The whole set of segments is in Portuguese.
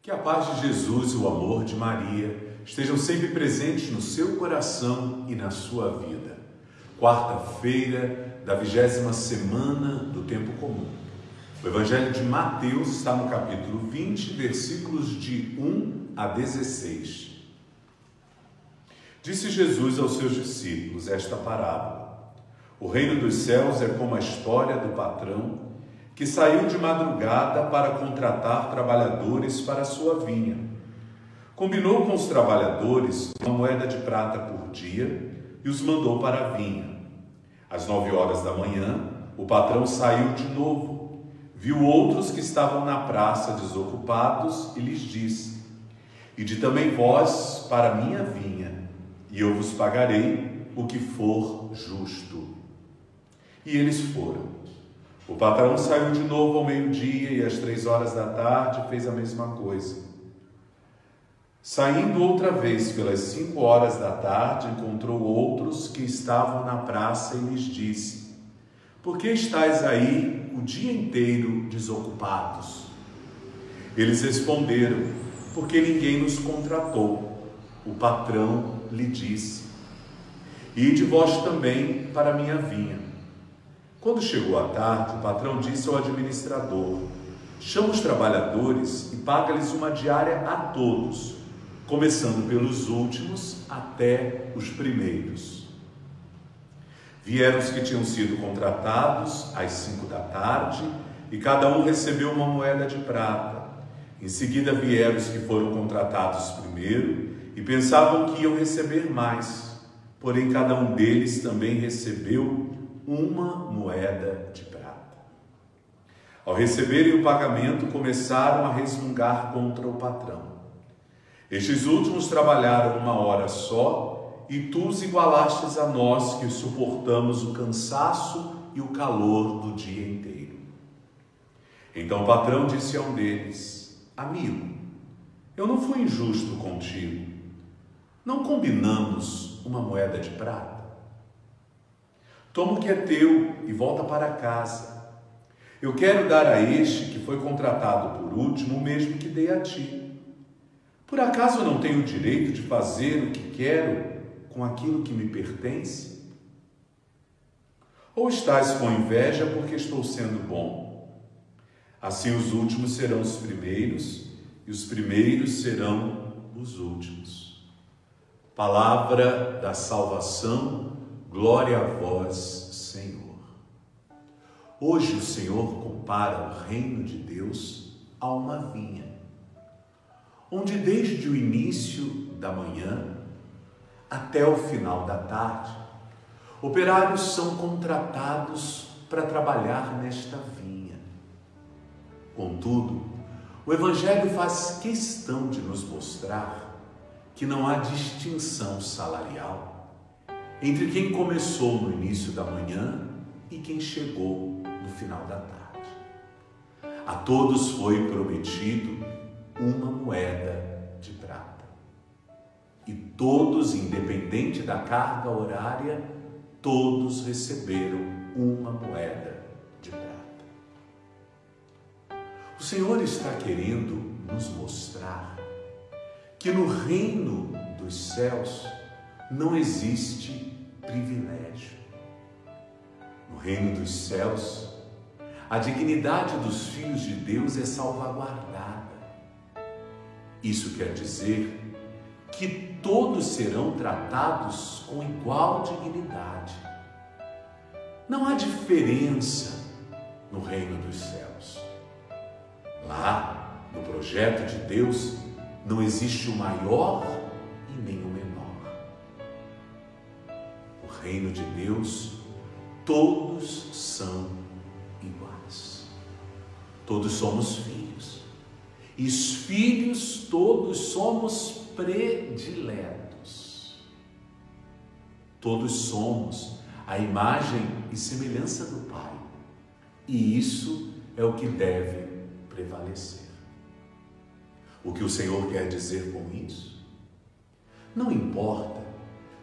Que a paz de Jesus e o amor de Maria estejam sempre presentes no seu coração e na sua vida. Quarta-feira da 20ª semana do Tempo Comum. O Evangelho de Mateus está no capítulo 20, versículos de 1 a 16. Disse Jesus aos seus discípulos esta parábola: O reino dos céus é como a história do patrão que saiu de madrugada para contratar trabalhadores para a sua vinha. Combinou com os trabalhadores uma moeda de prata por dia e os mandou para a vinha. Às 9 horas da manhã, o patrão saiu de novo, viu outros que estavam na praça desocupados e lhes disse: Ide também vós para a minha vinha, e eu vos pagarei o que for justo. E eles foram. O patrão saiu de novo ao meio-dia e às 3 horas da tarde fez a mesma coisa. Saindo outra vez pelas 5 horas da tarde, encontrou outros que estavam na praça e lhes disse: Por que estáis aí o dia inteiro desocupados? Eles responderam: Porque ninguém nos contratou. O patrão lhe disse: Ide vós também para a minha vinha. Quando chegou a tarde, o patrão disse ao administrador: Chama os trabalhadores e paga-lhes uma diária a todos, começando pelos últimos até os primeiros. Vieram os que tinham sido contratados às 5 da tarde, e cada um recebeu uma moeda de prata. Em seguida vieram os que foram contratados primeiro e pensavam que iam receber mais, porém cada um deles também recebeu uma moeda de prata. Ao receberem o pagamento, começaram a resmungar contra o patrão. Estes últimos trabalharam 1 hora só, e tu os igualastes a nós, que suportamos o cansaço e o calor do dia inteiro. Então o patrão disse a um deles: Amigo, eu não fui injusto contigo. Não combinamos uma moeda de prata? Toma o que é teu e volta para casa. Eu quero dar a este que foi contratado por último o mesmo que dei a ti. Por acaso eu não tenho o direito de fazer o que quero com aquilo que me pertence? Ou estás com inveja porque estou sendo bom? Assim os últimos serão os primeiros e os primeiros serão os últimos. Palavra da salvação. Glória a vós, Senhor. Hoje o Senhor compara o reino de Deus a uma vinha, onde desde o início da manhã até o final da tarde, operários são contratados para trabalhar nesta vinha. Contudo, o Evangelho faz questão de nos mostrar que não há distinção salarial entre quem começou no início da manhã e quem chegou no final da tarde. A todos foi prometido uma moeda de prata. E todos, independente da carga horária, todos receberam uma moeda de prata. O Senhor está querendo nos mostrar que no reino dos céus não existe privilégio. No reino dos céus, a dignidade dos filhos de Deus é salvaguardada. Isso quer dizer que todos serão tratados com igual dignidade. Não há diferença no reino dos céus. Lá, no projeto de Deus, não existe o maior e nem o menor. No reino de Deus, todos são iguais. Todos somos filhos. E os filhos todos somos prediletos. Todos somos a imagem e semelhança do Pai. E isso é o que deve prevalecer. O que o Senhor quer dizer com isso? Não importa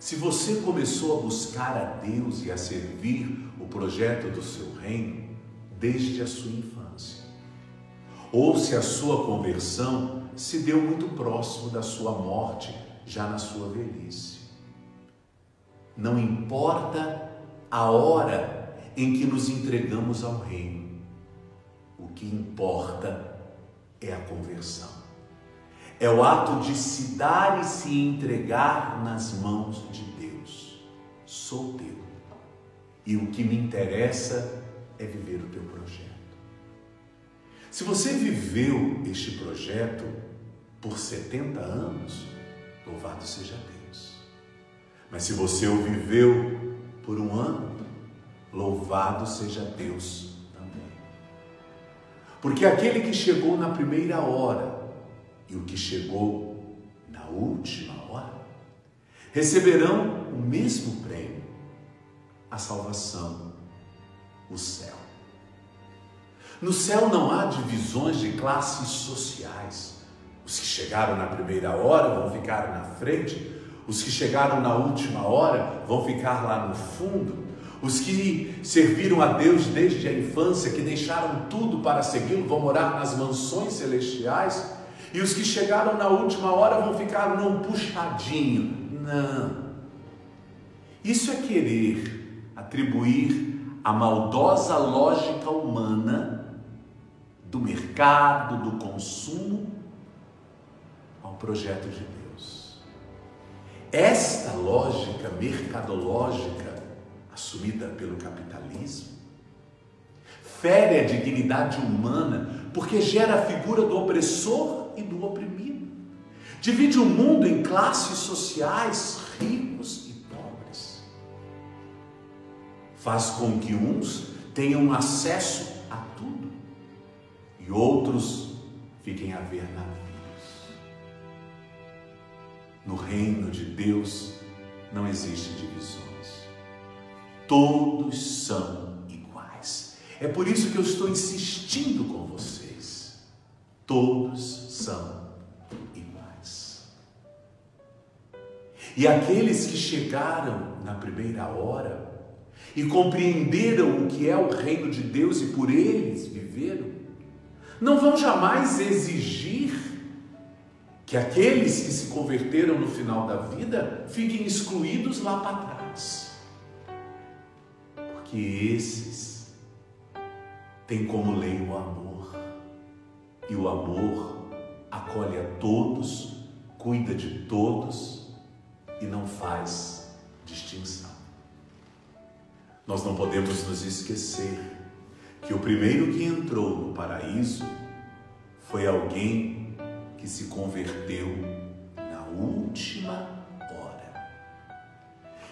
se você começou a buscar a Deus e a servir o projeto do seu reino desde a sua infância, ou se a sua conversão se deu muito próximo da sua morte, já na sua velhice. Não importa a hora em que nos entregamos ao reino, o que importa é a conversão. É o ato de se dar e se entregar nas mãos de Deus. Sou teu. E o que me interessa é viver o teu projeto. Se você viveu este projeto por 70 anos, louvado seja Deus. Mas se você o viveu por um ano, louvado seja Deus também. Porque aquele que chegou na primeira hora e o que chegou na última hora receberão o mesmo prêmio, a salvação, o céu. No céu não há divisões de classes sociais. Os que chegaram na primeira hora vão ficar na frente, os que chegaram na última hora vão ficar lá no fundo. Os que serviram a Deus desde a infância, que deixaram tudo para segui-lo, vão morar nas mansões celestiais. E os que chegaram na última hora vão ficar num puxadinho. Não. Isso é querer atribuir a maldosa lógica humana do mercado, do consumo, ao projeto de Deus. Esta lógica mercadológica assumida pelo capitalismo fere a dignidade humana, porque gera a figura do opressor e do oprimido. Divide o mundo em classes sociais, ricos e pobres. Faz com que uns tenham acesso a tudo e outros fiquem a ver navios. No reino de Deus não existe divisões. Todos são iguais. É por isso que eu estou insistindo com vocês. Todos são iguais. E aqueles que chegaram na primeira hora e compreenderam o que é o reino de Deus e por eles viveram, não vão jamais exigir que aqueles que se converteram no final da vida fiquem excluídos lá para trás. Porque esses têm como lei o amor. E o amor acolhe a todos, cuida de todos e não faz distinção. Nós não podemos nos esquecer que o primeiro que entrou no paraíso foi alguém que se converteu na última hora.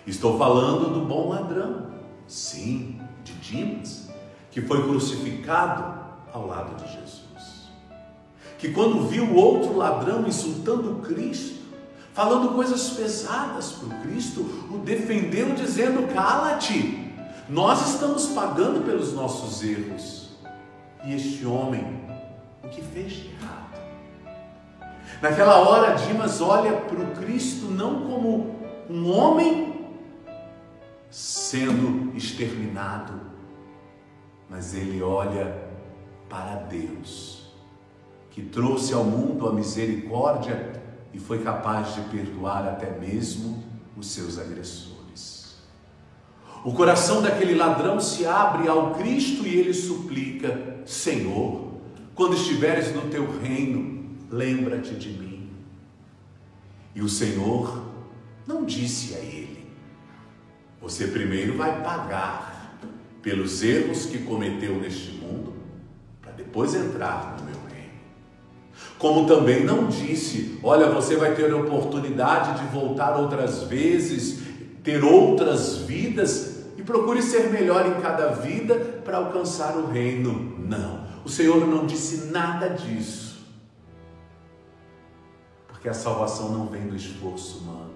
Estou falando do bom ladrão, sim, de Dimas, que foi crucificado ao lado de Jesus. Que quando viu o outro ladrão insultando Cristo, falando coisas pesadas para o Cristo, o defendeu dizendo: cala-te, nós estamos pagando pelos nossos erros. E este homem, o que fez de errado? Naquela hora, Dimas olha para o Cristo não como um homem sendo exterminado, mas ele olha para Deus, que trouxe ao mundo a misericórdia e foi capaz de perdoar até mesmo os seus agressores. O coração daquele ladrão se abre ao Cristo e ele suplica: Senhor, quando estiveres no teu reino, lembra-te de mim. E o Senhor não disse a ele: você primeiro vai pagar pelos erros que cometeu neste mundo, para depois entrar no meu reino. Como também não disse: olha, você vai ter a oportunidade de voltar outras vezes, ter outras vidas, e procure ser melhor em cada vida para alcançar o reino. Não, o Senhor não disse nada disso. Porque a salvação não vem do esforço humano,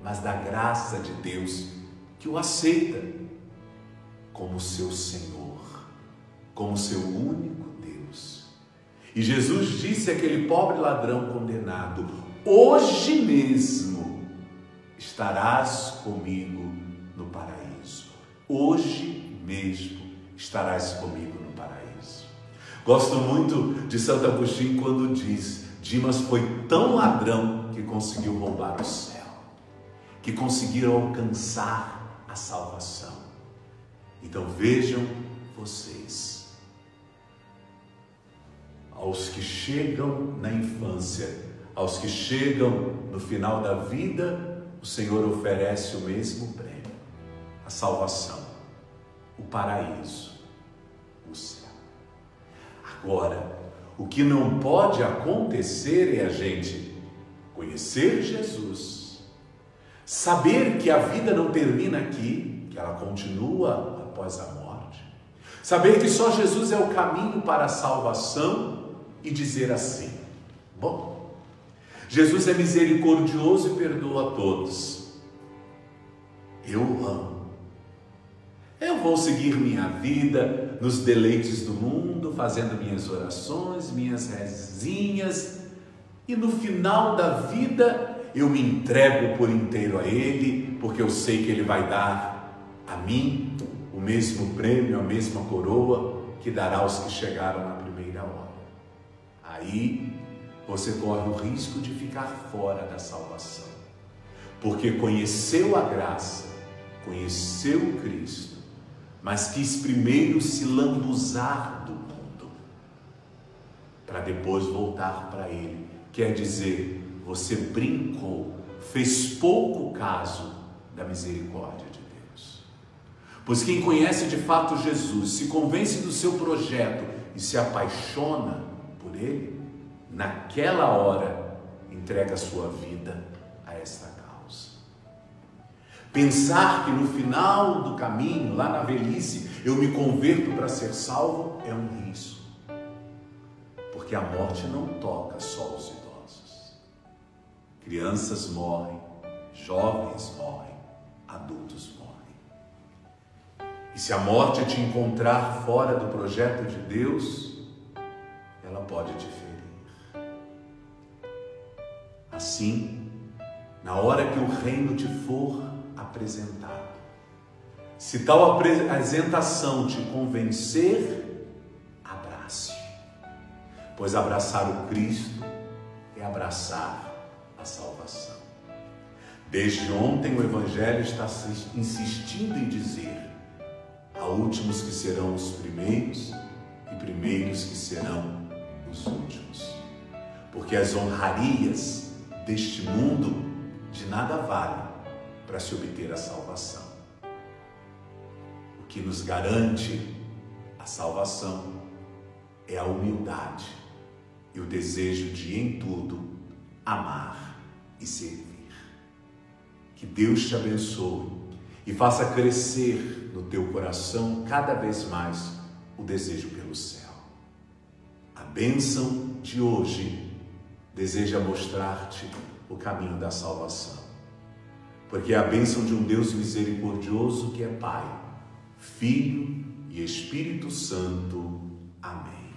mas da graça de Deus, que o aceita como seu Senhor, como seu único Deus. E Jesus disse àquele pobre ladrão condenado: hoje mesmo estarás comigo no paraíso. Hoje mesmo estarás comigo no paraíso. Gosto muito de Santo Agostinho quando diz: Dimas foi tão ladrão que conseguiu roubar o céu, que conseguiu alcançar a salvação. Então vejam vocês, aos que chegam na infância, aos que chegam no final da vida, o Senhor oferece o mesmo prêmio: a salvação, o paraíso, o céu. Agora, o que não pode acontecer é a gente conhecer Jesus, saber que a vida não termina aqui, que ela continua após a morte, saber que só Jesus é o caminho para a salvação e dizer assim: bom, Jesus é misericordioso e perdoa a todos. Eu amo. Eu vou seguir minha vida nos deleites do mundo, fazendo minhas orações, minhas rezinhas, e no final da vida eu me entrego por inteiro a Ele, porque eu sei que Ele vai dar a mim o mesmo prêmio, a mesma coroa que dará aos que chegaram na primeira hora. Aí você corre o risco de ficar fora da salvação, porque conheceu a graça, conheceu o Cristo, mas quis primeiro se lambuzar do mundo, para depois voltar para Ele. Quer dizer, você brincou, fez pouco caso da misericórdia de Deus. Pois quem conhece de fato Jesus, se convence do seu projeto e se apaixona por Ele, naquela hora entrega a sua vida a esta causa. Pensar que no final do caminho, lá na velhice, eu me converto para ser salvo é um risco, porque a morte não toca só os idosos. Crianças morrem, jovens morrem, adultos morrem. E se a morte te encontrar fora do projeto de Deus, ela pode te ferir. Assim, na hora que o reino te for apresentado, se tal apresentação te convencer, abrace, pois abraçar o Cristo é abraçar a salvação. Desde ontem o Evangelho está insistindo em dizer: há últimos que serão os primeiros e primeiros que serão os últimos, porque as honrarias deste mundo de nada valem para se obter a salvação. O que nos garante a salvação é a humildade e o desejo de, em tudo, amar e servir. Que Deus te abençoe e faça crescer no teu coração cada vez mais o desejo pelo céu. A bênção de hoje deseja mostrar-te o caminho da salvação, porque é a bênção de um Deus misericordioso que é Pai, Filho e Espírito Santo. Amém.